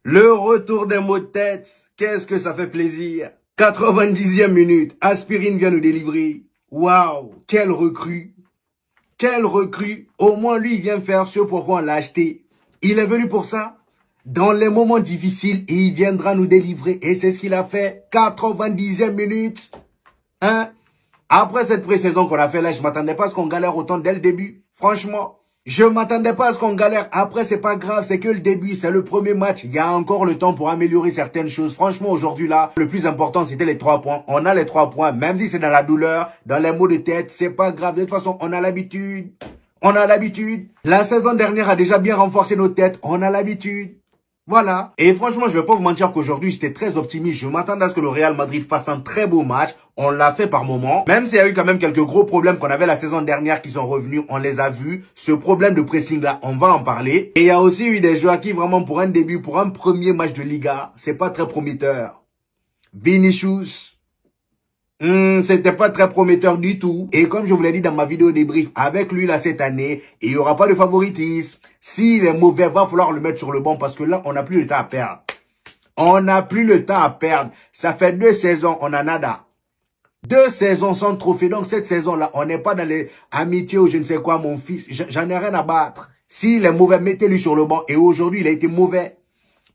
Le retour des mots de tête, qu'est-ce que ça fait plaisir. 90e minute, Aspirine vient nous délivrer. Waouh, quel recrue. Quel recrue. Au moins lui, il vient faire ce pourquoi on l'a acheté. Il est venu pour ça. Dans les moments difficiles, il viendra nous délivrer. Et c'est ce qu'il a fait. 90e minute. Hein? Après cette pré-saison qu'on a fait là, je m'attendais pas à ce qu'on galère autant dès le début. Franchement. Je m'attendais pas à ce qu'on galère. Après, c'est pas grave. C'est que le début, c'est le premier match. Il y a encore le temps pour améliorer certaines choses. Franchement, aujourd'hui, là, le plus important, c'était les 3 points. On a les 3 points. Même si c'est dans la douleur, dans les maux de tête, c'est pas grave. De toute façon, on a l'habitude. On a l'habitude. La saison dernière a déjà bien renforcé nos têtes. On a l'habitude. Voilà. Et franchement, je vais pas vous mentir qu'aujourd'hui, j'étais très optimiste. Je m'attendais à ce que le Real Madrid fasse un très beau match. On l'a fait par moment. Même s'il y a eu quand même quelques gros problèmes qu'on avait la saison dernière qui sont revenus, on les a vus. Ce problème de pressing là, on va en parler. Et il y a aussi eu des joueurs qui vraiment pour un début, pour un premier match de Liga, c'est pas très prometteur. Vinicius. C'était pas très prometteur du tout. Et comme je vous l'ai dit dans ma vidéo débrief, avec lui là cette année, il y aura pas de favoritisme. S'il est mauvais, va falloir le mettre sur le banc parce que là, on n'a plus le temps à perdre. On n'a plus le temps à perdre. Ça fait 2 saisons, on en a nada. 2 saisons sans trophée. Donc cette saison-là, on n'est pas dans les amitiés ou je ne sais quoi, mon fils. J'en ai rien à battre. S'il est mauvais, mettez-lui sur le banc. Et aujourd'hui, il a été mauvais.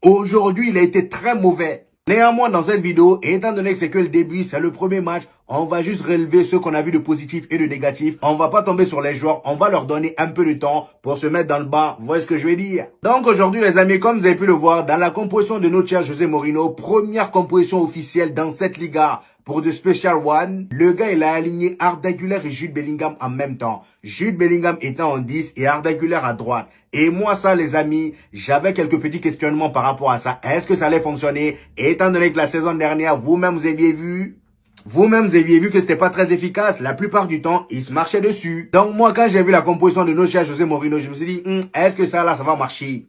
Aujourd'hui, il a été très mauvais. Néanmoins, dans cette vidéo, étant donné que c'est que le début, c'est le premier match, on va juste relever ce qu'on a vu de positif et de négatif. On va pas tomber sur les joueurs, on va leur donner un peu de temps pour se mettre dans le bain. Vous voyez ce que je veux dire? Donc aujourd'hui, les amis, comme vous avez pu le voir, dans la composition de notre cher José Mourinho, première composition officielle dans cette Liga pour The Special One, le gars, il a aligné Arda Güler et Jude Bellingham en même temps. Jude Bellingham étant en 10 et Arda Güler à droite. Et moi, ça, les amis, j'avais quelques petits questionnements par rapport à ça. Est-ce que ça allait fonctionner? Et étant donné que la saison dernière, vous-même, vous aviez vu que c'était pas très efficace. La plupart du temps, il se marchait dessus. Donc moi, quand j'ai vu la composition de notre cher José Mourinho, je me suis dit, est-ce que ça, là, ça va marcher?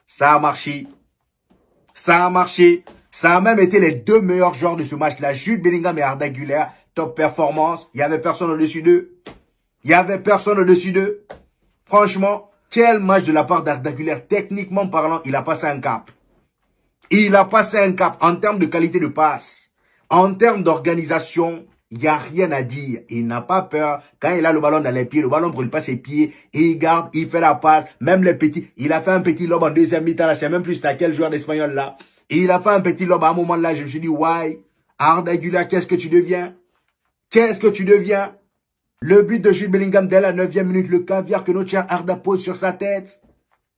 Ça a marché. Ça a marché. Ça a même été les 2 meilleurs joueurs de ce match-là. Jude Bellingham et Arda Güler, top performance. Il y avait personne au-dessus d'eux. Franchement, quel match de la part d'Arda Güler. Techniquement parlant, il a passé un cap. Il a passé un cap en termes de qualité de passe. En termes d'organisation, il n'y a rien à dire. Il n'a pas peur. Quand il a le ballon dans les pieds, le ballon brûle pas ses pieds. Il garde, il fait la passe. Même les petits. Il a fait un petit lob en deuxième mi-temps. Je ne sais même plus c'était quel joueur d'Espagnol là. Il a fait un petit lob à un moment là. Je me suis dit, ouais, Arda Güler, qu'est-ce que tu deviens? Qu'est-ce que tu deviens? Le but de Jude Bellingham dès la 9e minute. Le caviar que notre cher Arda pose sur sa tête.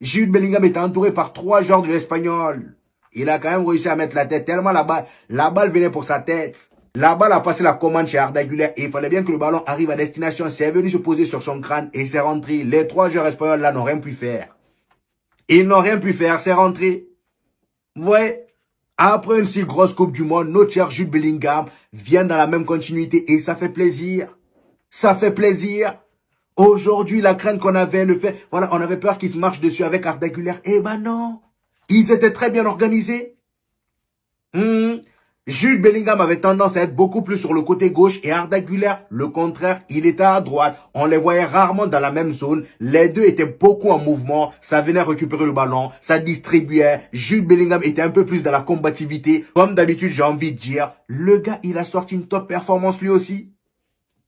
Jude Bellingham est entouré par 3 joueurs de l'Espagnol. Il a quand même réussi à mettre la tête tellement la balle venait pour sa tête. La balle a passé la commande chez Arda Güler et il fallait bien que le ballon arrive à destination. C'est venu se poser sur son crâne et c'est rentré. Les 3 joueurs espagnols là n'ont rien pu faire. Ils n'ont rien pu faire, c'est rentré. Ouais. Après une si grosse Coupe du Monde, notre cher Jude Bellingham vient dans la même continuité et ça fait plaisir. Ça fait plaisir. Aujourd'hui, la crainte qu'on avait, le fait, voilà, on avait peur qu'ils se marchent dessus avec Arda Güler. Eh ben non. Ils étaient très bien organisés. Jude Bellingham avait tendance à être beaucoup plus sur le côté gauche et Arda Güler, le contraire, il était à droite. On les voyait rarement dans la même zone. Les deux étaient beaucoup en mouvement. Ça venait récupérer le ballon, ça distribuait. Jude Bellingham était un peu plus dans la combativité. Comme d'habitude, j'ai envie de dire, le gars, il a sorti une top performance lui aussi.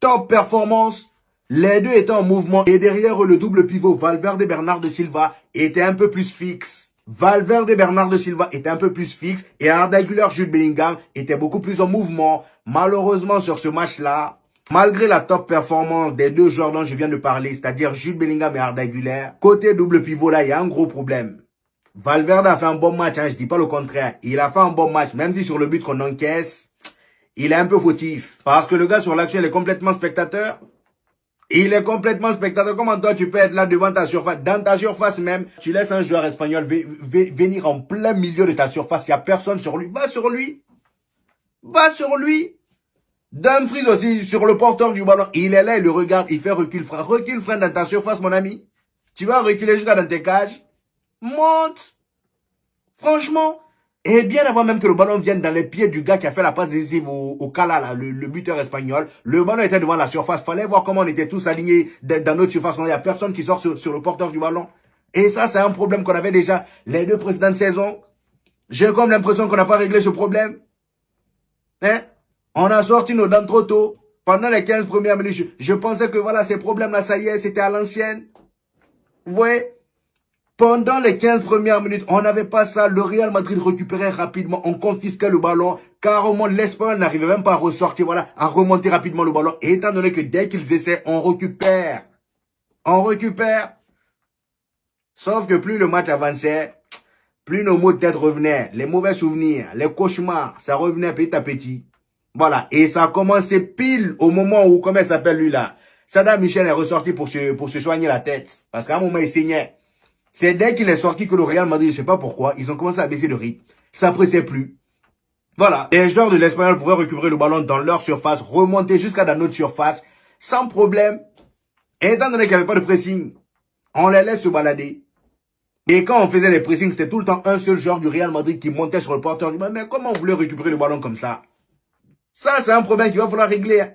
Top performance. Les deux étaient en mouvement et derrière eux, le double pivot Valverde Bernardo Silva était un peu plus fixe. Et Arda Güler, Jude Bellingham était beaucoup plus en mouvement. Malheureusement, sur ce match-là, malgré la top performance des 2 joueurs dont je viens de parler, c'est-à-dire Jude Bellingham et Arda Güler, côté double pivot là, il y a un gros problème. Valverde a fait un bon match, je dis pas le contraire. Il a fait un bon match, même si sur le but qu'on encaisse, il est un peu fautif. Parce que le gars sur l'action, il est complètement spectateur. Il est complètement spectateur. Comment toi, tu peux être là devant ta surface, dans ta surface même, tu laisses un joueur espagnol venir en plein milieu de ta surface, il n'y a personne sur lui. Va sur lui. Dumfries aussi, sur le porteur du ballon, il est là, il le regarde, il fait recul-frein. Recul-frein dans ta surface, mon ami. Tu vas reculer jusqu'à dans tes cages. Monte. Franchement. Et bien avant même que le ballon vienne dans les pieds du gars qui a fait la passe décisive au Cala, là, le buteur espagnol, le ballon était devant la surface. Fallait voir comment on était tous alignés dans notre surface. Il n'y a personne qui sort sur le porteur du ballon. Et ça, c'est un problème qu'on avait déjà les 2 précédentes saisons. J'ai comme l'impression qu'on n'a pas réglé ce problème. Hein? On a sorti nos dents trop tôt. Pendant les 15 premières minutes, je pensais que voilà, ces problèmes-là, ça y est, c'était à l'ancienne. Vous voyez? Pendant les 15 premières minutes, on n'avait pas ça. Le Real Madrid récupérait rapidement. On confisquait le ballon. Carrément, l'Espagnol n'arrivait même pas à ressortir, voilà, à remonter rapidement le ballon. Et étant donné que dès qu'ils essaient, on récupère. On récupère. Sauf que plus le match avançait, plus nos maux de tête revenaient. Les mauvais souvenirs, les cauchemars, ça revenait petit à petit. Voilà. Et ça a commencé pile au moment où, comment il s'appelle lui là? Saddam Michel est ressorti pour se soigner la tête. Parce qu'à un moment, il saignait. C'est dès qu'il est sorti que le Real Madrid, je sais pas pourquoi, ils ont commencé à baisser le rythme. Ça pressait plus. Voilà. Les joueurs de l'Espagnol pouvaient récupérer le ballon dans leur surface, remonter jusqu'à dans notre surface, sans problème. Et étant donné qu'il n'y avait pas de pressing, on les laisse se balader. Et quand on faisait les pressings, c'était tout le temps un seul joueur du Real Madrid qui montait sur le porteur. Mais comment on voulait récupérer le ballon comme ça? Ça, c'est un problème qu'il va falloir régler.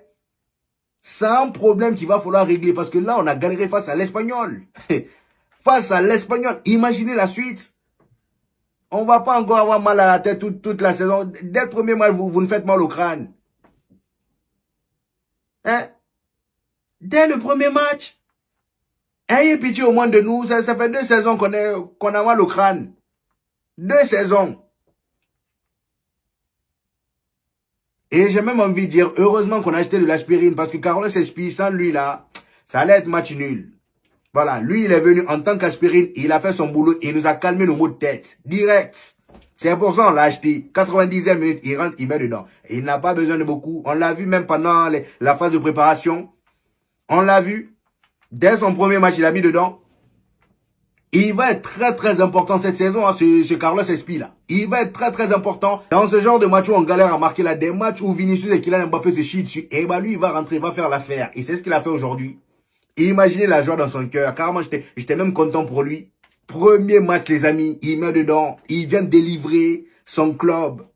C'est un problème qu'il va falloir régler parce que là, on a galéré face à l'Espagnol. Face à l'Espagnol. Imaginez la suite. On va pas encore avoir mal à la tête toute la saison. Dès le premier match, vous nous faites mal au crâne. Hein? Dès le premier match. Ayez pitié au moins de nous. Ça fait 2 saisons qu'on a mal au crâne. 2 saisons. Et j'ai même envie de dire, heureusement qu'on a acheté de l'aspirine parce que Carlos Espy, sans lui là, ça allait être match nul. Voilà, lui il est venu en tant qu'aspirine, il a fait son boulot, il nous a calmé nos maux de tête, direct. C'est pour ça qu'on l'a acheté. 90e minute, il rentre, il met dedans. Et il n'a pas besoin de beaucoup. On l'a vu même pendant la phase de préparation. On l'a vu. Dès son premier match, il a mis dedans. Il va être très très important cette saison, hein, ce Carlos Espy là. Il va être très très important. Dans ce genre de match où on galère à marquer là, des matchs où Vinicius et Kylian Mbappé se chient dessus, et bah lui il va rentrer, il va faire l'affaire. Et c'est ce qu'il a fait aujourd'hui. Imaginez la joie dans son cœur. Carrément, j'étais même content pour lui. Premier match les amis, il met dedans. Il vient de délivrer son club.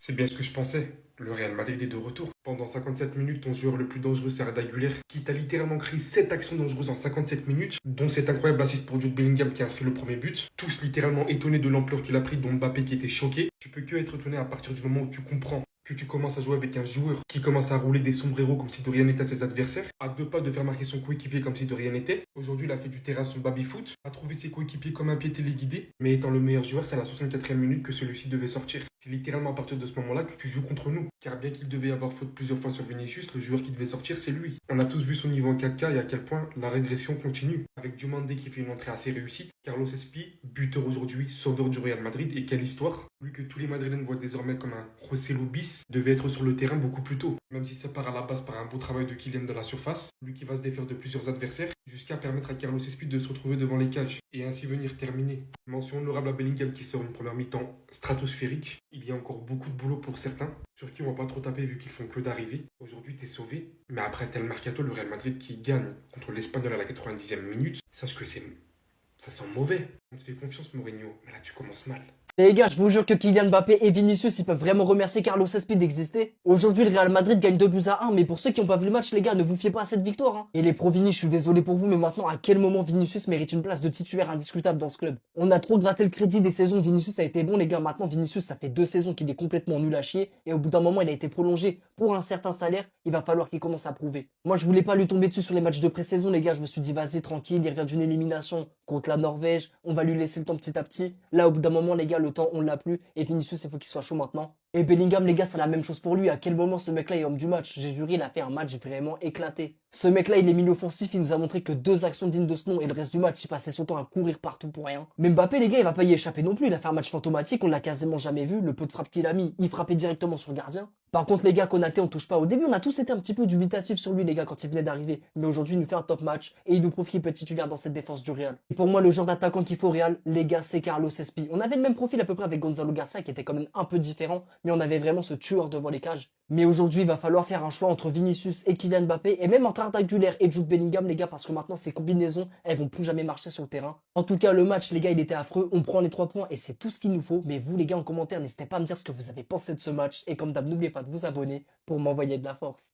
C'est bien ce que je pensais. Le Real Madrid est de retour. Pendant 57 minutes, ton joueur le plus dangereux, c'est Arda Güler, qui t'a littéralement créé 7 actions dangereuses en 57 minutes, dont cet incroyable assist pour Jude Bellingham qui a inscrit le premier but. Tous littéralement étonnés de l'ampleur qu'il a pris, dont Mbappé qui était choqué. Tu peux que être étonné à partir du moment où tu comprends que tu commences à jouer avec un joueur qui commence à rouler des sombreros comme si de rien n'était à ses adversaires, à 2 pas de faire marquer son coéquipier comme si de rien n'était. Aujourd'hui, il a fait du terrain son baby-foot, a trouvé ses coéquipiers comme un pied téléguidé, mais étant le meilleur joueur, c'est à la 64e minute que celui-ci devait sortir. C'est littéralement à partir de ce moment-là que tu joues contre nous, car bien qu'il devait avoir faute plusieurs fois sur Vinicius, le joueur qui devait sortir, c'est lui. On a tous vu son niveau en 4K et à quel point la régression continue. Avec Diomandé qui fait une entrée assez réussie, Carlos Espy, buteur aujourd'hui, sauveur du Real Madrid, et quelle histoire. Lui que tous les Madrilènes voient désormais comme un José Bis, devait être sur le terrain beaucoup plus tôt. Même si ça part à la base par un beau travail de Kylian dans la surface, lui qui va se défaire de plusieurs adversaires, jusqu'à permettre à Carlos Espy de se retrouver devant les cages, et ainsi venir terminer. Mention honorable à Bellingham qui sort une première mi-temps stratosphérique. Il y a encore beaucoup de boulot pour certains, sur qui on va pas trop taper vu qu'ils font que d'arriver. Aujourd'hui t'es sauvé, mais après tel mercato, le Real Madrid qui gagne contre l'Espagnol à la 90e minute, sache que ça sent mauvais. On te fait confiance Mourinho, mais là tu commences mal. Les gars, je vous jure que Kylian Mbappé et Vinicius, ils peuvent vraiment remercier Carlos Espy d'exister. Aujourd'hui, le Real Madrid gagne 2-1, mais pour ceux qui n'ont pas vu le match, les gars, ne vous fiez pas à cette victoire. Hein. Et les pro-Vini, je suis désolé pour vous, mais maintenant, à quel moment Vinicius mérite une place de titulaire indiscutable dans ce club? On a trop gratté le crédit des saisons, Vinicius a été bon, les gars. Maintenant, Vinicius, ça fait 2 saisons qu'il est complètement nul à chier, et au bout d'un moment, il a été prolongé pour un certain salaire. Il va falloir qu'il commence à prouver. Moi, je voulais pas lui tomber dessus sur les matchs de pré-saison, les gars. Je me suis dit, vas-y, tranquille, il revient d'une élimination contre la Norvège. On va lui laisser le temps petit à petit. Là, au bout d'un moment, les gars, le temps, on l'a plus. Et Vinicius, il faut qu'il soit chaud maintenant. Et Bellingham, les gars, c'est la même chose pour lui. À quel moment ce mec-là est homme du match? J'ai juré, il a fait un match vraiment éclaté. Ce mec-là, il est milieu offensif, il nous a montré que 2 actions dignes de ce nom et le reste du match, il passait son temps à courir partout pour rien. Mais Mbappé, les gars, il va pas y échapper non plus. Il a fait un match fantomatique, on l'a quasiment jamais vu. Le peu de frappe qu'il a mis, il frappait directement sur le gardien. Par contre, les gars, Konaté, on touche pas. Au début, on a tous été un petit peu dubitatifs sur lui, les gars, quand il venait d'arriver. Mais aujourd'hui, il nous fait un top match et il nous prouve qu'il peut être titulaire dans cette défense du Real. Et pour moi, le genre d'attaquant qu'il faut au Real, les gars, c'est Carlos Espy. On avait le même profil à peu près avec Gonzalo Garcia, qui était quand même un peu différent, mais on avait vraiment ce tueur devant les cages. Mais aujourd'hui, il va falloir faire un choix entre Vinicius et Kylian Mbappé, et même entre Arda Güler et Jude Bellingham, les gars, parce que maintenant, ces combinaisons, elles vont plus jamais marcher sur le terrain. En tout cas, le match, les gars, il était affreux. On prend les 3 points et c'est tout ce qu'il nous faut. Mais vous, les gars, en commentaire, n'hésitez pas à me dire ce que vous avez pensé de ce match. Et comme d'hab, n'oubliez pas de vous abonner pour m'envoyer de la force.